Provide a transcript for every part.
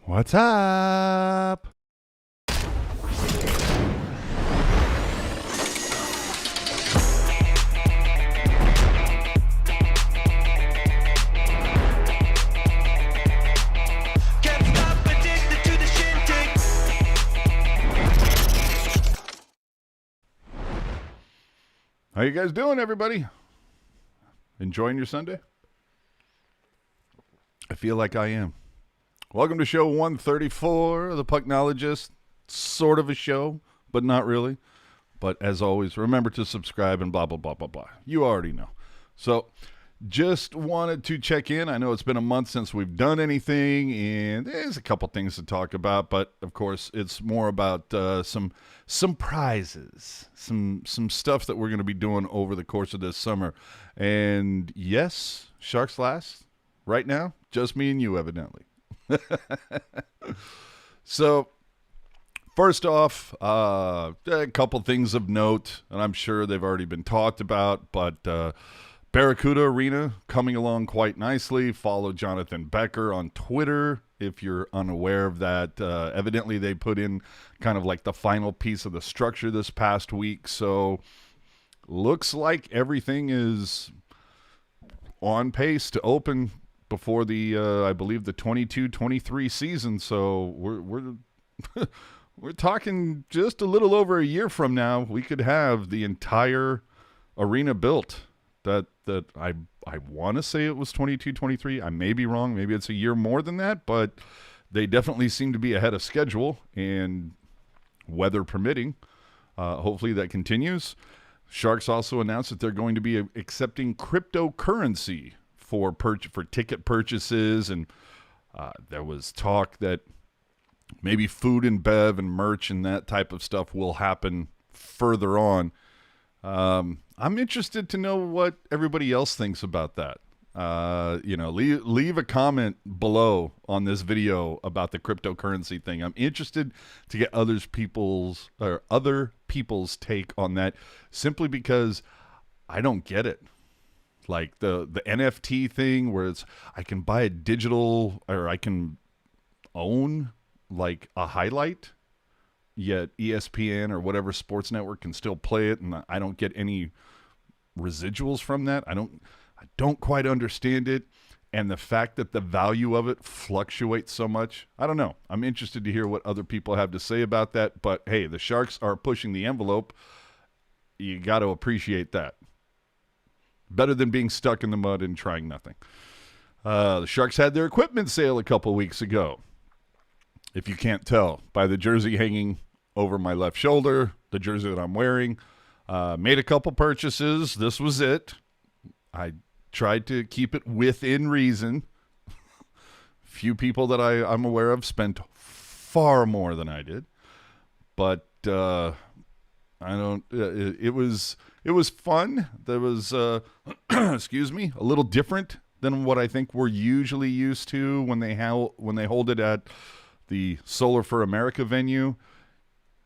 What's up? How you guys doing, everybody? Enjoying your Sunday? I feel like I am. Welcome to show 134 of the Pucknologists. Sort of a show, but not really. But as always, remember to subscribe and blah, blah, blah, blah, blah. You already know. So, just wanted to check in. I know it's been a month since we've done anything, and there's a couple things to talk about, but of course, it's more about some prizes, some stuff that we're going to be doing over the course of this summer. And yes, Sharks last. Right now, just me and you, evidently. So, first off, a couple things of note, and I'm sure they've already been talked about, but Barracuda Arena coming along quite nicely. Follow Jonathan Becker on Twitter if you're unaware of that. Evidently, they put in kind of like the final piece of the structure this past week, so looks like everything is on pace to open before the I believe the 22-23 season. So we're we're talking just a little over a year from now, we could have the entire arena built. That I want to say it was 22-23. I may be wrong. Maybe it's a year more than that, but they definitely seem to be ahead of schedule, and weather permitting, hopefully that continues. Sharks also announced that they're going to be accepting cryptocurrency for ticket purchases, and there was talk that maybe food and bev and merch and that type of stuff will happen further on. I'm interested to know what everybody else thinks about that. Leave a comment below on this video about the cryptocurrency thing. I'm interested to get other people's take on that, simply because I don't get it. Like the NFT thing where it's I can buy a digital, or I can own like a highlight, yet ESPN or whatever sports network can still play it, and I don't get any residuals from that. I don't quite understand it, and the fact that the value of it fluctuates so much, I don't know. I'm interested to hear what other people have to say about that, but hey, the Sharks are pushing the envelope. You got to appreciate that. Better than being stuck in the mud and trying nothing. The Sharks had their equipment sale a couple weeks ago. If you can't tell by the jersey hanging over my left shoulder, the jersey that I'm wearing, made a couple purchases. This was it. I tried to keep it within reason. Few people that I'm aware of spent far more than I did, but I don't. It was fun. There was excuse me, a little different than what I think we're usually used to when they hold it at the Solar for America venue.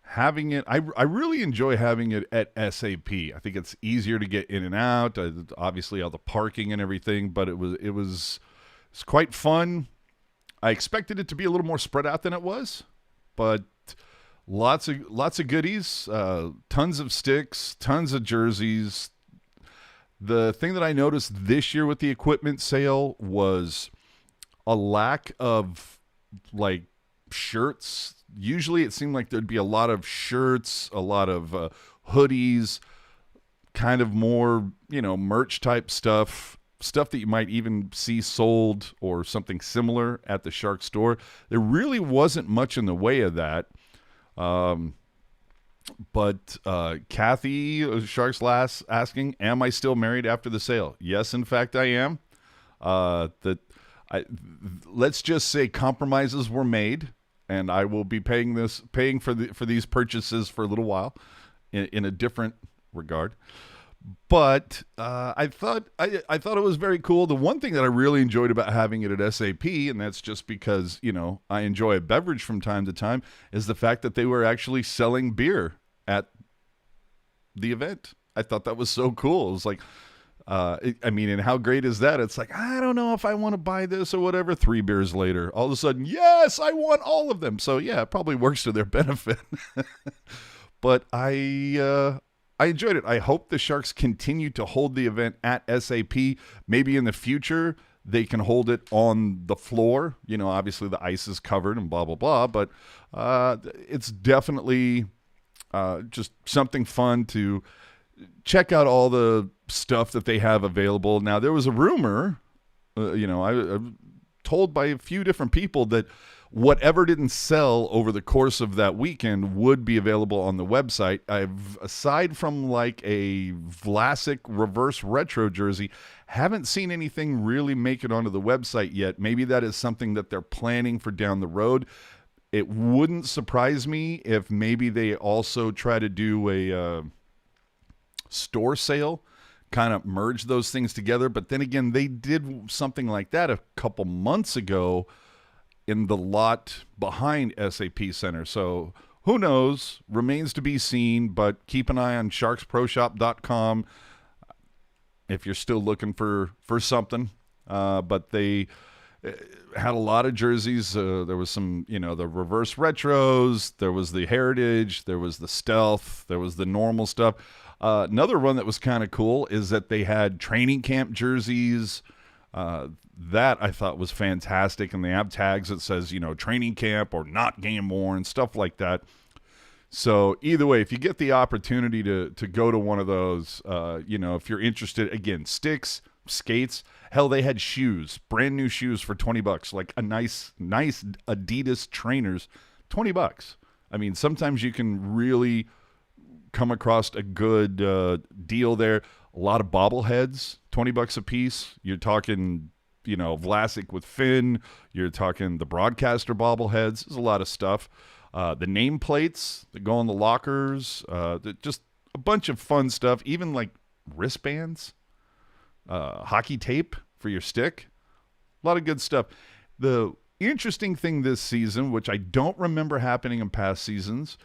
Having it, I really enjoy having it at SAP. I think it's easier to get in and out. Obviously, all the parking and everything, but it's quite fun. I expected it to be a little more spread out than it was, but lots of goodies, tons of sticks, tons of jerseys. The thing that I noticed this year with the equipment sale was a lack of like shirts. Usually it seemed like there'd be a lot of shirts, a lot of hoodies, kind of more, merch type stuff that you might even see sold or something similar at the Shark store. There really wasn't much in the way of that. But Kathy, Sharks Last, asking, am I still married after the sale? Yes, in fact, I am. Let's just say compromises were made, and I will be paying for these purchases for a little while in a different regard. But I thought it was very cool. The one thing that I really enjoyed about having it at SAP, and that's just because I enjoy a beverage from time to time, is the fact that they were actually selling beer at the event. I thought that was so cool. It was like I mean, and how great is that? It's like, I don't know if I want to buy this or whatever. 3 beers later, all of a sudden, yes, I want all of them. So yeah, it probably works to their benefit. But I enjoyed it. I hope the Sharks continue to hold the event at SAP. Maybe in the future they can hold it on the floor. You know, obviously the ice is covered and blah, blah, blah. But it's definitely just something fun to check out all the stuff that they have available. Now, there was a rumor, I'm told by a few different people that whatever didn't sell over the course of that weekend would be available on the website. Aside from like a Vlasic reverse retro jersey, haven't seen anything really make it onto the website yet. Maybe that is something that they're planning for down the road. It wouldn't surprise me if maybe they also try to do a store sale, kind of merge those things together. But then again, they did something like that a couple months ago in the lot behind SAP Center. So who knows? Remains to be seen, but keep an eye on sharksproshop.com if you're still looking for something. But they had a lot of jerseys. There was some, the reverse retros. There was the heritage. There was the stealth. There was the normal stuff. Another one that was kind of cool is that they had training camp jerseys. That I thought was fantastic. And they have tags that says, training camp or not game worn, stuff like that. So either way, if you get the opportunity to go to one of those, if you're interested, again, sticks, skates, hell, they had shoes, brand new shoes for $20, like a nice Adidas trainers, $20. I mean, sometimes you can really come across a good deal there. A lot of bobbleheads, $20 a piece. You're talking, Vlasic with Finn. You're talking the broadcaster bobbleheads. There's a lot of stuff. The nameplates that go in the lockers. Just a bunch of fun stuff. Even like wristbands, hockey tape for your stick. A lot of good stuff. The interesting thing this season, which I don't remember happening in past seasons,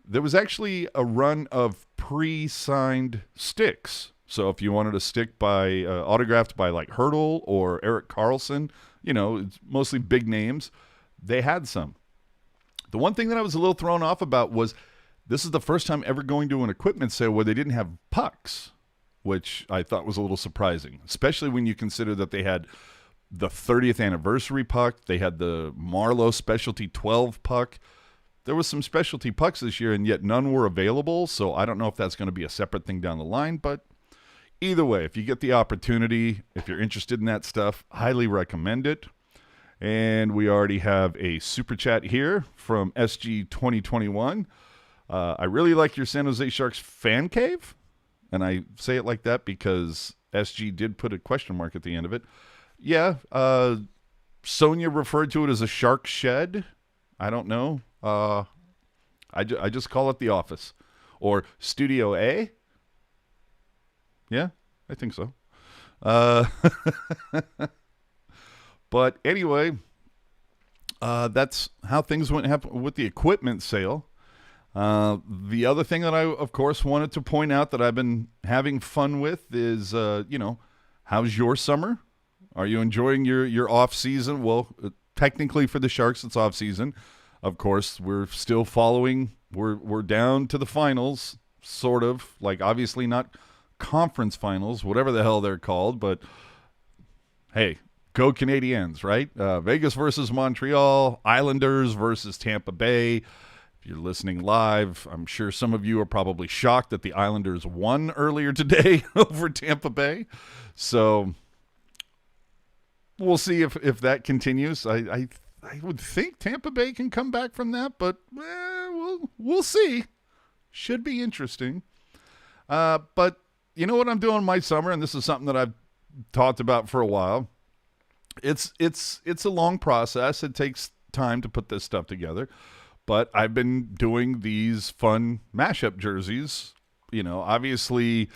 there was actually a run of pre-signed sticks. So if you wanted a stick by autographed by like Hurdle or Eric Carlson, it's mostly big names, they had some. The one thing that I was a little thrown off about was this is the first time ever going to an equipment sale where they didn't have pucks, which I thought was a little surprising, especially when you consider that they had the 30th anniversary puck. They had the Marlowe Specialty 12 puck. There was some specialty pucks this year, and yet none were available, so I don't know if that's going to be a separate thing down the line, but either way, if you get the opportunity, if you're interested in that stuff, highly recommend it. And we already have a super chat here from SG 2021. I really like your San Jose Sharks fan cave, and I say it like that because SG did put a question mark at the end of it. Yeah, Sonia referred to it as a shark shed. I don't know. I just call it the office or Studio A. Yeah, I think so. But anyway, that's how things went with the equipment sale. The other thing that I, of course, wanted to point out that I've been having fun with is, how's your summer? Are you enjoying your off season? Well, technically for the Sharks, it's off season. Of course, we're still following. We're down to the finals, sort of. Like, obviously not conference finals, whatever the hell they're called. But, hey, go Canadiens, right? Vegas versus Montreal, Islanders versus Tampa Bay. If you're listening live, I'm sure some of you are probably shocked that the Islanders won earlier today over Tampa Bay. So we'll see if that continues. I would think Tampa Bay can come back from that, but we'll see. Should be interesting. But you know what I'm doing my summer, and this is something that I've talked about for a while. It's a long process. It takes time to put this stuff together. But I've been doing these fun mashup jerseys, obviously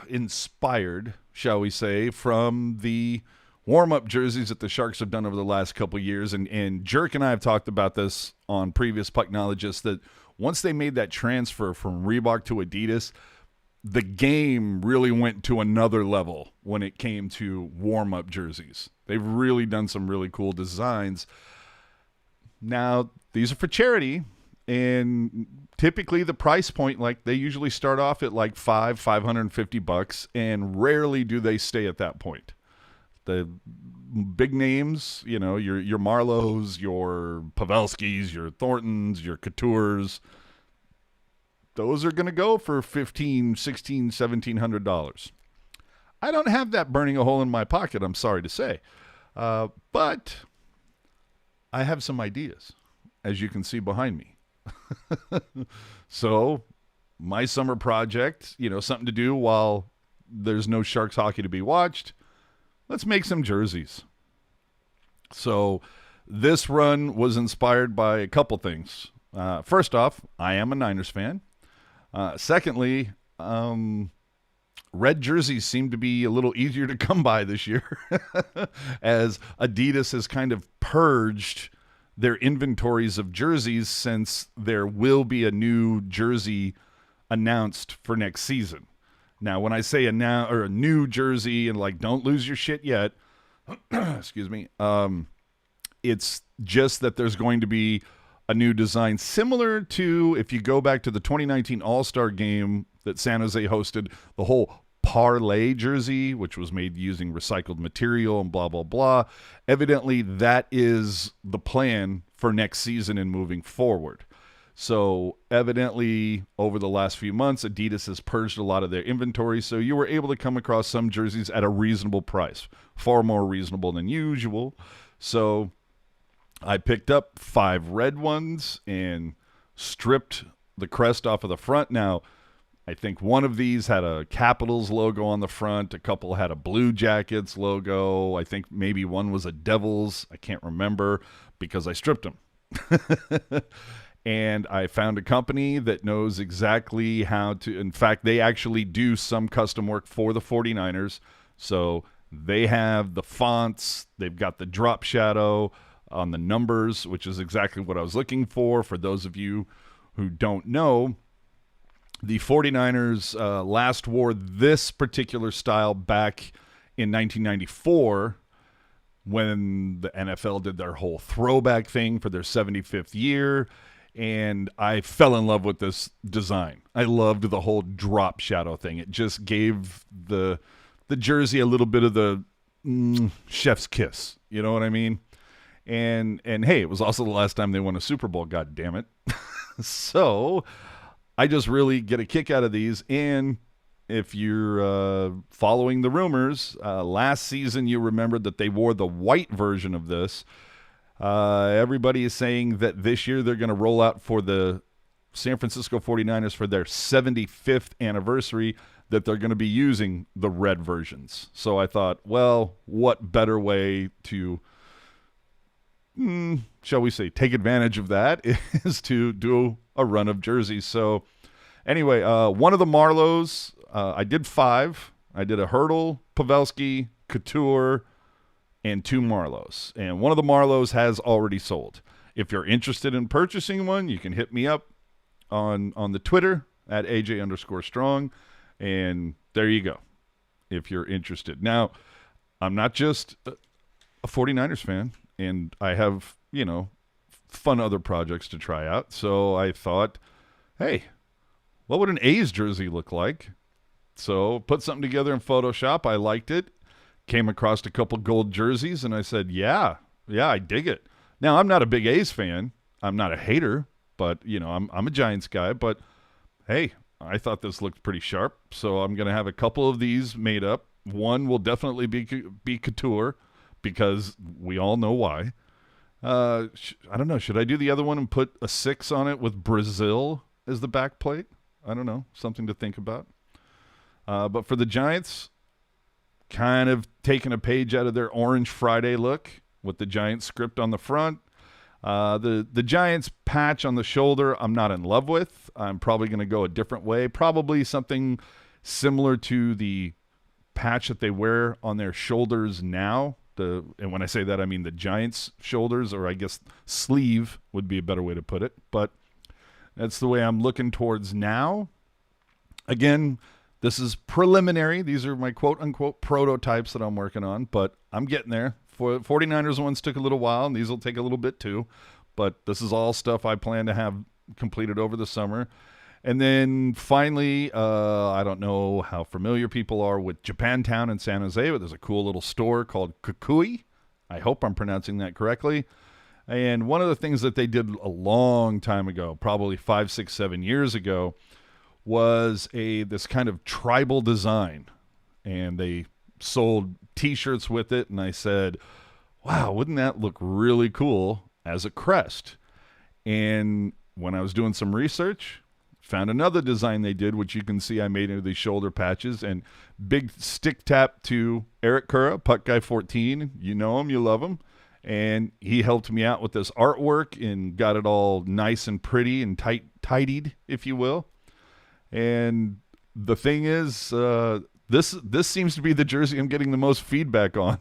inspired, shall we say, from the warm-up jerseys that the Sharks have done over the last couple of years. And Jerk and I have talked about this on previous Pucknologists, that once they made that transfer from Reebok to Adidas, the game really went to another level when it came to warm-up jerseys. They've really done some really cool designs. Now, these are for charity, and typically the price point, like they usually start off at like $550, and rarely do they stay at that point. The big names, you know, your Marlows, your Pavelskis, your Thorntons, your Coutures, those are going to go for $1,500, $1,600, $1,700. I don't have that burning a hole in my pocket, I'm sorry to say. But I have some ideas, as you can see behind me. So my summer project, you know, something to do while there's no Sharks hockey to be watched, let's make some jerseys. So this run was inspired by a couple things. First off, I am a Niners fan. Secondly, red jerseys seem to be a little easier to come by this year as Adidas has kind of purged their inventories of jerseys since there will be a new jersey announced for next season. Now, when I say a new jersey and like don't lose your shit yet, excuse me, it's just that there's going to be a new design similar to if you go back to the 2019 All-Star game that San Jose hosted, the whole parlay jersey, which was made using recycled material and blah, blah, blah. Evidently, that is the plan for next season and moving forward. So evidently, over the last few months, Adidas has purged a lot of their inventory, so you were able to come across some jerseys at a reasonable price, far more reasonable than usual. So I picked up 5 red ones and stripped the crest off of the front. Now, I think one of these had a Capitals logo on the front. A couple had a Blue Jackets logo. I think maybe one was a Devils. I can't remember because I stripped them. And I found a company that knows exactly how to. In fact, they actually do some custom work for the 49ers. So they have the fonts. They've got the drop shadow on the numbers, which is exactly what I was looking for. For those of you who don't know, the 49ers last wore this particular style back in 1994 when the NFL did their whole throwback thing for their 75th year, and I fell in love with this design. I loved the whole drop shadow thing. It just gave the jersey a little bit of the chef's kiss. You know what I mean? And hey, it was also the last time they won a Super Bowl, god damn it. So I just really get a kick out of these. And if you're following the rumors, last season you remembered that they wore the white version of this. Everybody is saying that this year they're going to roll out for the San Francisco 49ers for their 75th anniversary that they're going to be using the red versions. So I thought, well, what better way to, shall we say, take advantage of that is to do a run of jerseys. So anyway, one of the Marlows, I did 5. I did a Hurdle, Pavelski, Couture, and 2 Marlows. And one of the Marlows has already sold. If you're interested in purchasing one, you can hit me up on the Twitter at AJ_strong. And there you go, if you're interested. Now, I'm not just a 49ers fan, and I have, fun other projects to try out. So I thought, hey, what would an A's jersey look like? So put something together in Photoshop. I liked it. Came across a couple gold jerseys, and I said, yeah, I dig it. Now, I'm not a big A's fan. I'm not a hater, but, I'm a Giants guy. But, hey, I thought this looked pretty sharp, so I'm going to have a couple of these made up. One will definitely be Couture, because we all know why. I don't know. Should I do the other one and put a 6 on it with Brazil as the back plate? I don't know. Something to think about. But for the Giants, kind of taking a page out of their Orange Friday look with the Giants script on the front. The Giants patch on the shoulder I'm not in love with. I'm probably going to go a different way. Probably something similar to the patch that they wear on their shoulders now. And when I say that, I mean the Giants' shoulders, or I guess sleeve would be a better way to put it. But that's the way I'm looking towards now. Again, This is preliminary. These are my quote unquote prototypes that I'm working on, but I'm getting there. For 49ers ones took a little while, and these will take a little bit too. But this is all stuff I plan to have completed over the summer. And then finally, I don't know how familiar people are with Japantown in San Jose, but there's a cool little store called Kukui. I hope I'm pronouncing that correctly. And one of the things that they did a long time ago, probably 5, 6, 7 years ago, was this kind of tribal design. And they sold T-shirts with it, and I said, wow, wouldn't that look really cool as a crest? And when I was doing some research, found another design they did, which you can see I made into these shoulder patches. And big stick tap to Eric Cura, Puck Guy 14. You know him, you love him. And he helped me out with this artwork and got it all nice and pretty and tidied, if you will. And the thing is, this seems to be the jersey I'm getting the most feedback on.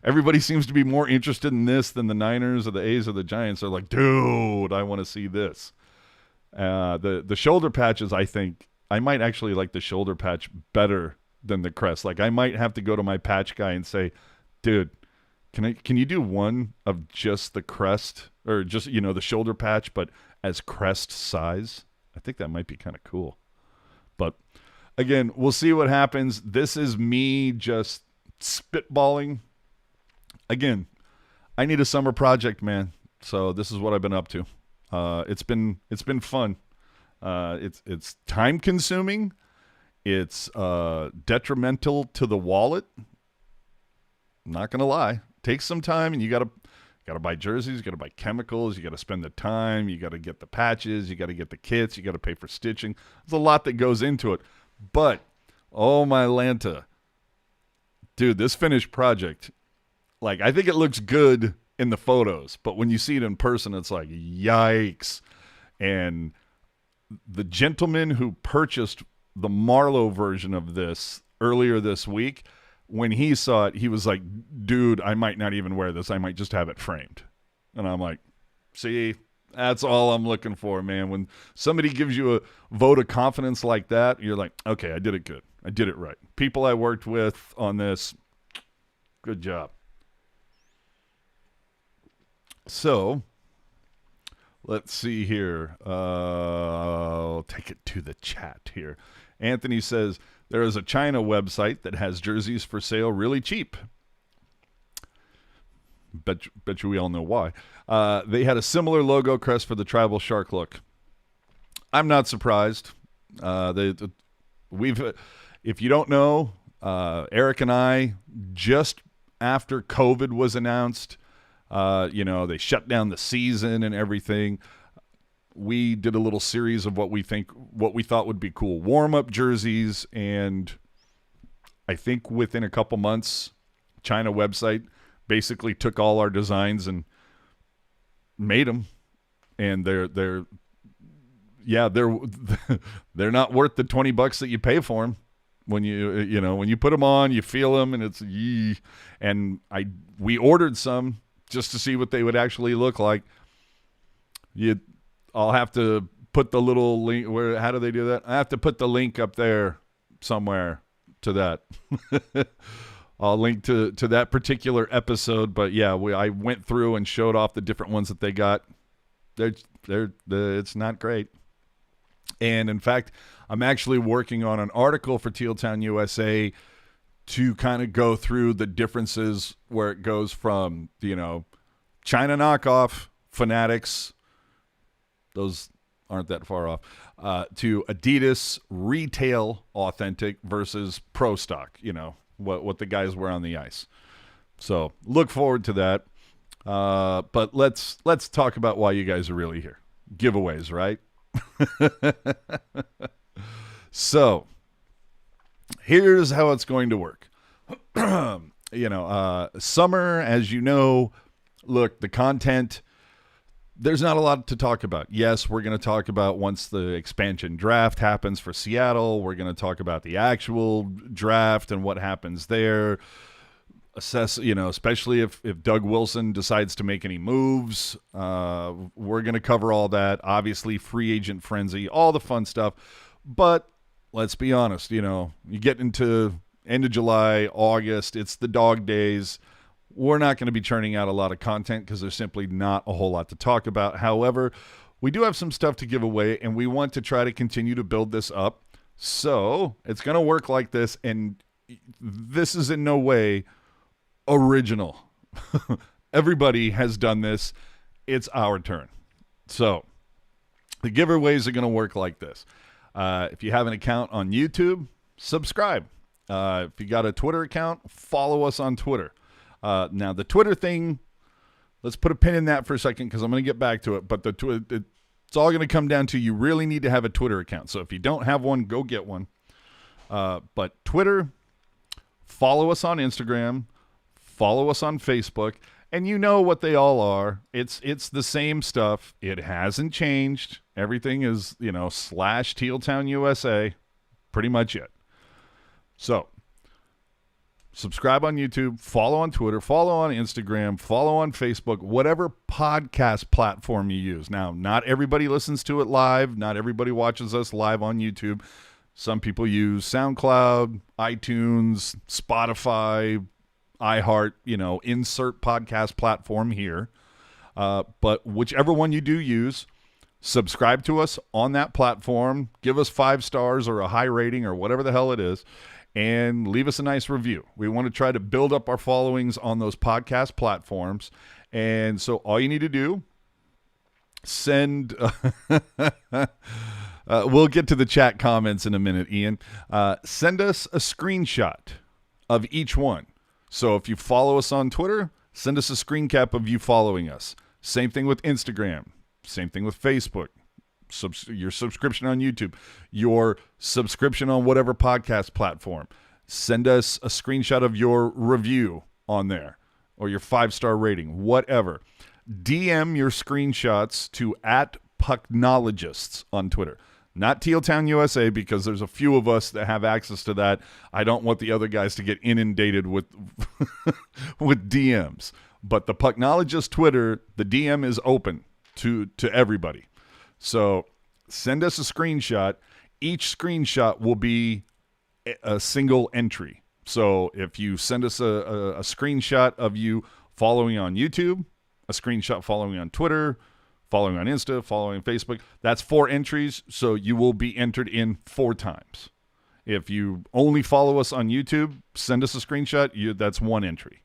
Everybody seems to be more interested in this than the Niners or the A's or the Giants. They're like, dude, I want to see this. The shoulder patches, I think I might actually like the shoulder patch better than the crest. Like I might have to go to my patch guy and say, dude, can you do one of just the crest or just, the shoulder patch, but as crest size? I think that might be kind of cool. But again, we'll see what happens. This is me just spitballing. Again, I need a summer project, man. So this is what I've been up to. It's been fun. It's time consuming. It's detrimental to the wallet. I'm not gonna lie. Takes some time, and you gotta buy jerseys. You gotta buy chemicals. You gotta spend the time. You gotta get the patches. You gotta get the kits. You gotta pay for stitching. There's a lot that goes into it. But oh my Lanta, dude, this finished project, like I think it looks good in the photos, but when you see it in person, it's like, yikes. And the gentleman who purchased the Marlowe version of this earlier this week, when he saw it, he was like, dude, I might not even wear this. I might just have it framed. And I'm like, see, that's all I'm looking for, man. When somebody gives you a vote of confidence like that, you're like, okay, I did it good. I did it right. People I worked with on this, good job. So, let's see here. I'll take it to the chat here. Anthony says, there is a China website that has jerseys for sale really cheap. Bet you we all know why. They had a similar logo crest for the tribal shark look. I'm not surprised. If you don't know, Eric and I, just after COVID was announced, they shut down the season and everything. We did a little series of what we thought would be cool warm-up jerseys, and I think within a couple months, China website basically took all our designs and made them, and they're they're not worth the $20 that you pay for them. When when you put them on, you feel them, and it's yee. And we ordered some just to see what they would actually look like. I'll have to put the little link. How do they do that? I have to put the link up there somewhere to that. I'll link to that particular episode. But yeah, I went through and showed off the different ones that they got. It's not great. And in fact, I'm actually working on an article for Teal Town USA to kind of go through the differences where it goes from, China knockoff, Fanatics, those aren't that far off, to Adidas retail authentic versus pro stock, what the guys wear on the ice. So look forward to that. But let's talk about why you guys are really here. Giveaways, right? So here's how it's going to work. Summer, as you know, look, the content, there's not a lot to talk about. Yes, we're going to talk about once the expansion draft happens for Seattle. We're going to talk about the actual draft and what happens there. Assess, especially if Doug Wilson decides to make any moves. We're going to cover all that. Obviously, free agent frenzy, all the fun stuff. But let's be honest, you get into end of July, August, it's the dog days. We're not going to be churning out a lot of content because there's simply not a whole lot to talk about. However, we do have some stuff to give away, and we want to try to continue to build this up. So it's going to work like this, and this is in no way original. Everybody has done this. It's our turn. So the giveaways are going to work like this. If you have an account on YouTube, subscribe. If you got a Twitter account, follow us on Twitter. Now, the Twitter thing, let's put a pin in that for a second because I'm going to get back to it. But it's all going to come down to you really need to have a Twitter account. So if you don't have one, go get one. But Twitter, follow us on Instagram, follow us on Facebook, and you know what they all are. It's the same stuff. It hasn't changed. Everything is, / Tealtown USA, pretty much it. So subscribe on YouTube, follow on Twitter, follow on Instagram, follow on Facebook, whatever podcast platform you use. Now, not everybody listens to it live. Not everybody watches us live on YouTube. Some people use SoundCloud, iTunes, Spotify, iHeart, insert podcast platform here. But whichever one you do use, subscribe to us on that platform. Give us 5 stars or a high rating or whatever the hell it is. And leave us a nice review. We want to try to build up our followings on those podcast platforms. And so all you need to do, send... we'll get to the chat comments in a minute, Ian. Send us a screenshot of each one. So if you follow us on Twitter, send us a screen cap of you following us. Same thing with Instagram. Same thing with Facebook. Your subscription on YouTube, your subscription on whatever podcast platform. Send us a screenshot of your review on there or your 5-star rating, whatever. DM your screenshots to @Pucknologists on Twitter. Not Tealtown USA, because there's a few of us that have access to that. I don't want the other guys to get inundated with with DMs. But the Pucknologist Twitter, the DM is open to everybody. So send us a screenshot. Each screenshot will be a single entry. So if you send us a screenshot of you following on YouTube, a screenshot following on Twitter, following on Insta, following on Facebook, that's 4 entries. So you will be entered in 4 times. If you only follow us on YouTube, send us a screenshot. That's 1 entry.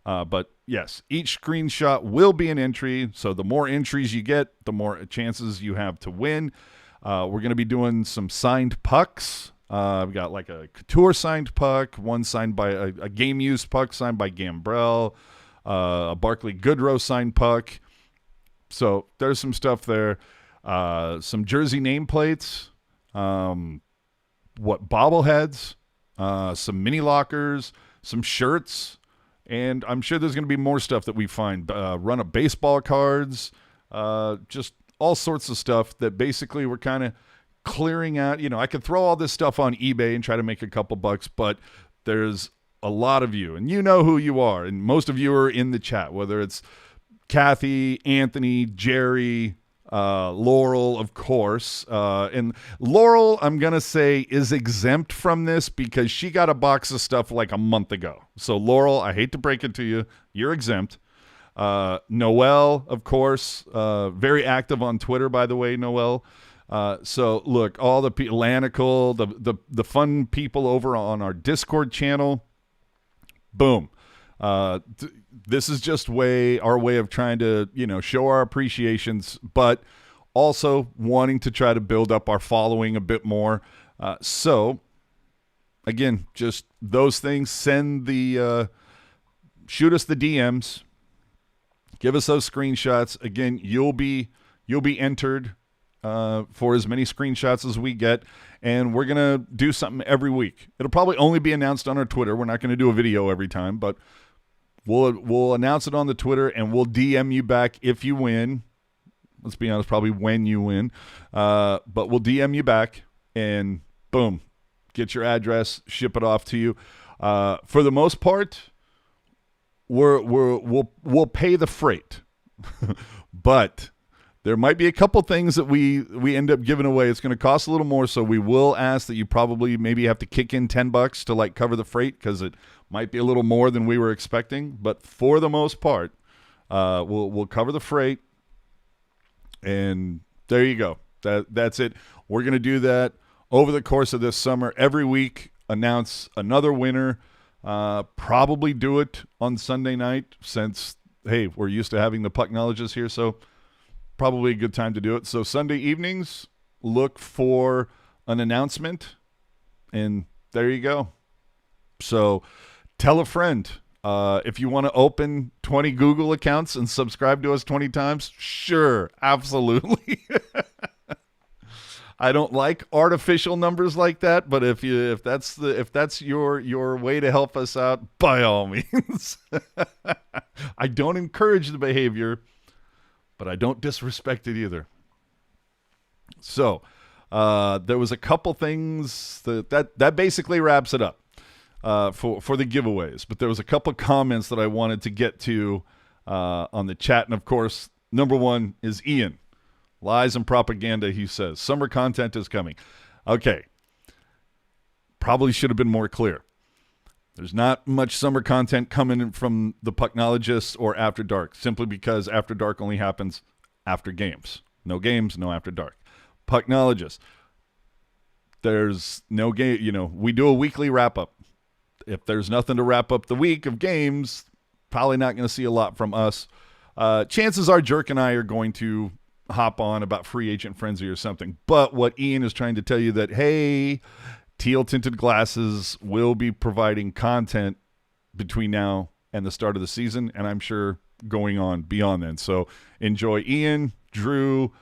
But yes, each screenshot will be an entry. So the more entries you get, the more chances you have to win. We're going to be doing some signed pucks. We've got like a Couture signed puck, one signed by a game used puck signed by Gambrell, a Barclay Goodrow signed puck. So there's some stuff there. Some jersey nameplates, bobbleheads, some mini lockers, some shirts. And I'm sure there's going to be more stuff that we find. Run of baseball cards, just all sorts of stuff that basically we're kind of clearing out. I could throw all this stuff on eBay and try to make a couple bucks, but there's a lot of you, and you know who you are. And most of you are in the chat, whether it's Kathy, Anthony, Jerry, Laurel, of course. And Laurel, I'm going to say, is exempt from this because she got a box of stuff like a month ago. So, Laurel, I hate to break it to you. You're exempt. Noel, of course, very active on Twitter, by the way, Noel. So, look, all the people, Lanical, the fun people over on our Discord channel, boom. This is just our way of trying to, show our appreciations, but also wanting to try to build up our following a bit more. So, again, just those things. Shoot us the DMs. Give us those screenshots. Again, you'll be entered for as many screenshots as we get, and we're gonna do something every week. It'll probably only be announced on our Twitter. We're not gonna do a video every time, but we'll announce it on the Twitter, and we'll DM you back if you win. Let's be honest, probably when you win, but we'll DM you back, and boom, get your address, ship it off to you. For the most part, we'll pay the freight, but There might be a couple things that we end up giving away. It's going to cost a little more, so we will ask that you probably maybe have to kick in $10 to like cover the freight because it might be a little more than we were expecting. But for the most part, we'll cover the freight, and there you go. That's it. We're going to do that over the course of this summer. Every week, announce another winner. Probably do it on Sunday night since, hey, we're used to having the Pucknologists here, so probably a good time to do it. So Sunday evenings, look for an announcement, and there you go. So tell a friend. If you want to open 20 Google accounts and subscribe to us 20 times, sure, absolutely. I don't like artificial numbers like that, but if that's your way to help us out, by all means. I don't encourage the behavior, but I don't disrespect it either. So there was a couple things that basically wraps it up for the giveaways. But there was a couple comments that I wanted to get to on the chat, and of course, number one is Ian. Lies and propaganda, he says. Summer content is coming. Okay. Probably should have been more clear. There's not much summer content coming in from the Pucknologists or After Dark, simply because After Dark only happens after games. No games, no After Dark. Pucknologists, there's no game. We do a weekly wrap-up. If there's nothing to wrap up the week of games, probably not going to see a lot from us. Chances are Jerk and I are going to hop on about Free Agent Frenzy or something. But what Ian is trying to tell you that, hey, Teal Tinted Glasses will be providing content between now and the start of the season, and I'm sure going on beyond then. So enjoy Ian, Drew,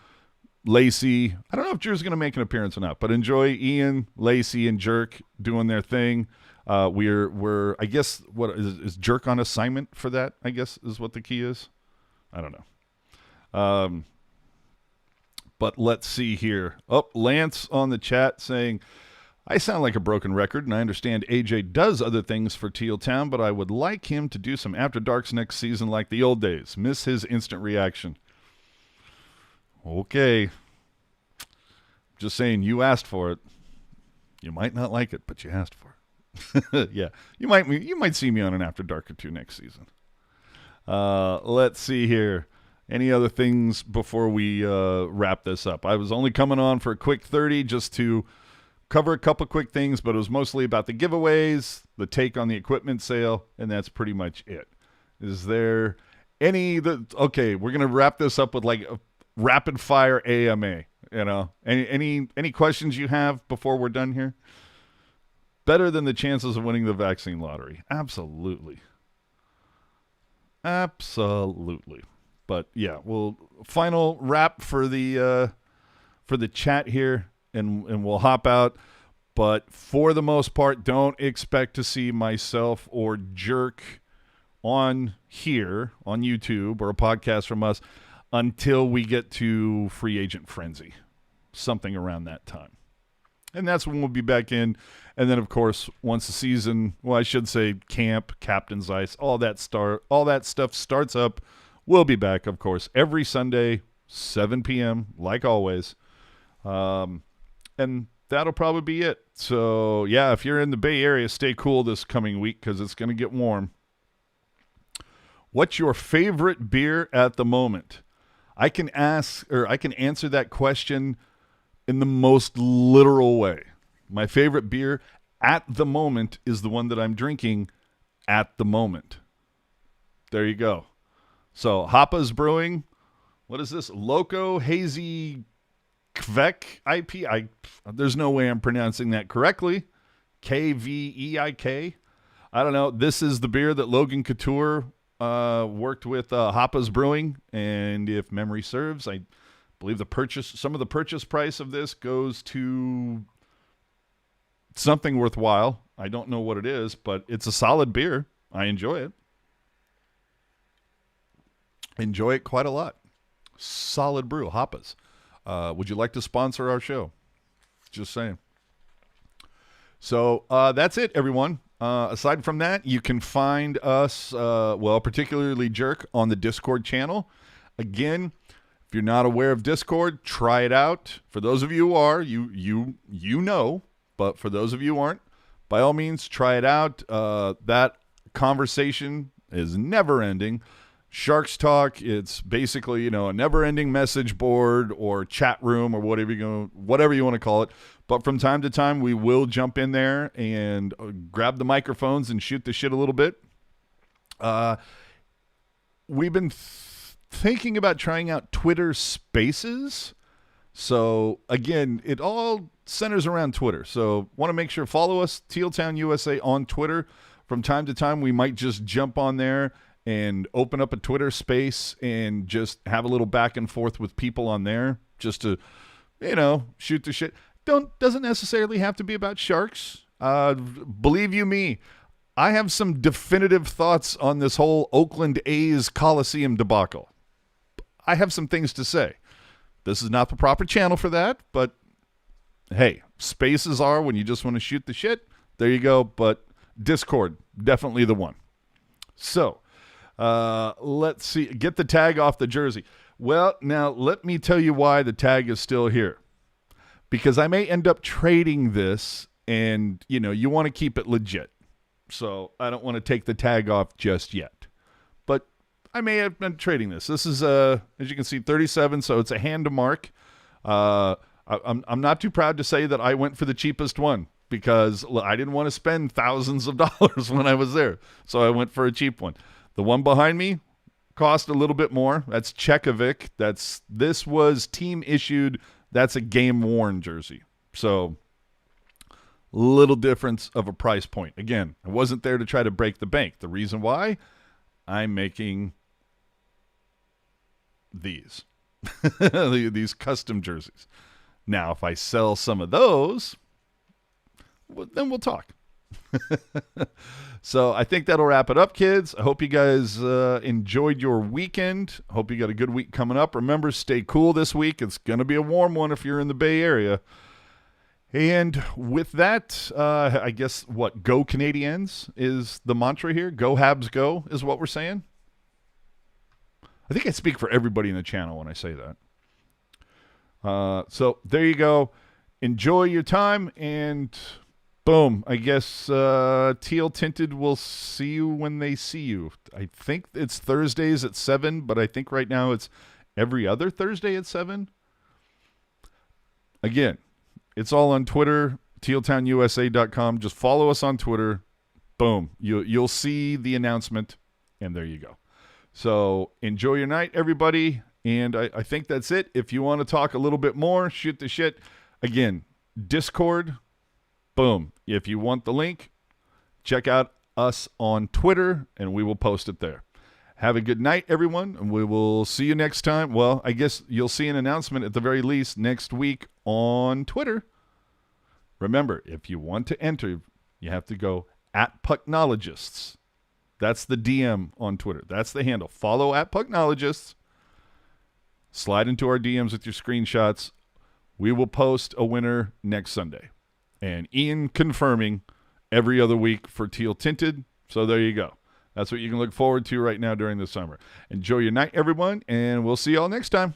Lacey. I don't know if Drew's going to make an appearance or not, but enjoy Ian, Lacey, and Jerk doing their thing. We're I guess, what is Jerk on assignment for that, I guess is what the key is. I don't know. But let's see here. Oh, Lance on the chat saying, I sound like a broken record, and I understand AJ does other things for Teal Town, but I would like him to do some After Darks next season like the old days. Miss his instant reaction. Okay. Just saying, you asked for it. You might not like it, but you asked for it. Yeah. You might see me on an After Dark or two next season. Let's see here. Any other things before we wrap this up? I was only coming on for a quick 30 just to cover a couple quick things, but it was mostly about the giveaways, the take on the equipment sale, and that's pretty much it. Is there okay, we're going to wrap this up with like a rapid fire AMA, Any questions you have before we're done here? Better than the chances of winning the vaccine lottery. Absolutely. Absolutely. But yeah, final wrap for the chat here, and we'll hop out. But for the most part, don't expect to see myself or Jerk on here on YouTube or a podcast from us until we get to Free Agent Frenzy, something around that time. And that's when we'll be back in. And then, of course, once the season, I should say camp, Captain's Ice, all that stuff starts up, we'll be back, of course, every Sunday, 7 p.m., like always. And that'll probably be it. So, yeah, if you're in the Bay Area, stay cool this coming week because it's going to get warm. What's your favorite beer at the moment? I can answer that question in the most literal way. My favorite beer at the moment is the one that I'm drinking at the moment. There you go. So Hoppa's Brewing, what is this? Loco Hazy Kveik IP. There's no way I'm pronouncing that correctly. Kveik. I don't know. This is the beer that Logan Couture worked with Hoppa's Brewing, and if memory serves, I believe some of the purchase price of this goes to something worthwhile. I don't know what it is, but it's a solid beer. I enjoy it. Enjoy it quite a lot. Solid brew, Hoppa's. Would you like to sponsor our show? Just saying. So that's it, everyone. Aside from that, you can find us, particularly Jerk, on the Discord channel. Again, If you're not aware of Discord, try it out. For those of you who are, you know, but for those of you who aren't, by all means, try it out. That conversation is never ending. Sharks Talk, it's basically, a never-ending message board or chat room or whatever you want to call it. But from time to time, we will jump in there and grab the microphones and shoot the shit a little bit. We've been thinking about trying out Twitter Spaces. So, again, it all centers around Twitter. So, want to make sure, follow us, Tealtown USA on Twitter. From time to time, we might just jump on there and open up a Twitter space and just have a little back and forth with people on there just to, shoot the shit. Doesn't necessarily have to be about Sharks. Believe you me, I have some definitive thoughts on this whole Oakland A's Coliseum debacle. I have some things to say. This is not the proper channel for that, but hey, spaces are when you just want to shoot the shit. There you go. But Discord, definitely the one. So, let's see. Get the tag off the jersey. Well, now let me tell you why the tag is still here. Because I may end up trading this, and, you want to keep it legit. So I don't want to take the tag off just yet. But I may have been trading this. This is, as you can see, 37, so it's a hand to mark. I'm not too proud to say that I went for the cheapest one, because I didn't want to spend thousands of dollars when I was there. So I went for a cheap one. The one behind me cost a little bit more. That's Chekovic. This was team issued. That's a game worn jersey. So little difference of a price point. Again, I wasn't there to try to break the bank. The reason why, I'm making these. These custom jerseys. Now, if I sell some of those, then we'll talk. So I think that'll wrap it up, kids. I hope you guys enjoyed your weekend. I hope you got a good week coming up. Remember, stay cool this week. It's going to be a warm one if you're in the Bay Area. And with that, I guess, Go Canadiens is the mantra here. Go Habs go is what we're saying. I think I speak for everybody in the channel when I say that. So there you go. Enjoy your time, and boom. I guess Teal Tinted will see you when they see you. I think it's Thursdays at 7, but I think right now it's every other Thursday at 7. Again, it's all on Twitter, tealtownusa.com. Just follow us on Twitter. Boom. You'll see the announcement, and there you go. So enjoy your night, everybody. And I think that's it. If you want to talk a little bit more, shoot the shit. Again, Discord. Boom. If you want the link, check out us on Twitter, and we will post it there. Have a good night, everyone, and we will see you next time. Well, I guess you'll see an announcement at the very least next week on Twitter. Remember, if you want to enter, you have to go at Pucknologists. That's the DM on Twitter. That's the handle. Follow at Pucknologists. Slide into our DMs with your screenshots. We will post a winner next Sunday. And Ian confirming every other week for Teal Tinted. So there you go. That's what you can look forward to right now during the summer. Enjoy your night, everyone, and we'll see you all next time.